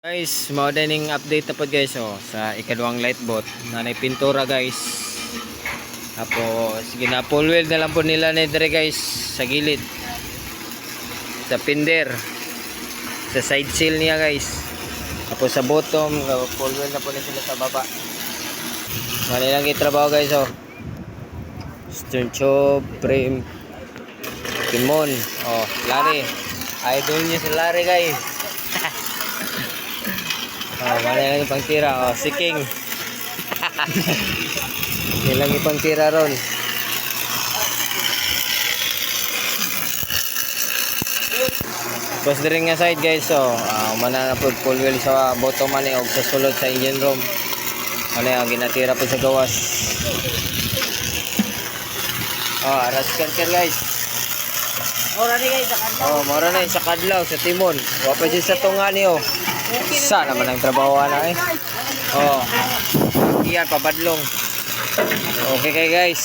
Guys, mao dining update na pod guys sa ikaduhang light boat na pintura guys. Tapos gina full wheel na lang po nila ni dire guys sa gilid. Sa pinder. Sa side sill niya guys. Tapos sa bottom, full wheel na po na sila sa baba. Mali lang gitrabaho guys Stern tube, frame, timon. Lari. Idol niya si Lari guys. Wala lang ipang tira. Si King. Ilang ipang tira ron. Tapos din nga side guys. Mana na po full wheel sa bottom man o sa sulod sa engine room. Ano yung ginatira po sa gawas. Aras cancer guys. Mura ni guys sa kadlaw. Mura na sa kadlaw sa timon. Wapa siya sa tunga niyo. Sa naman ang trabaho na Iyan pabadlong. Okay guys.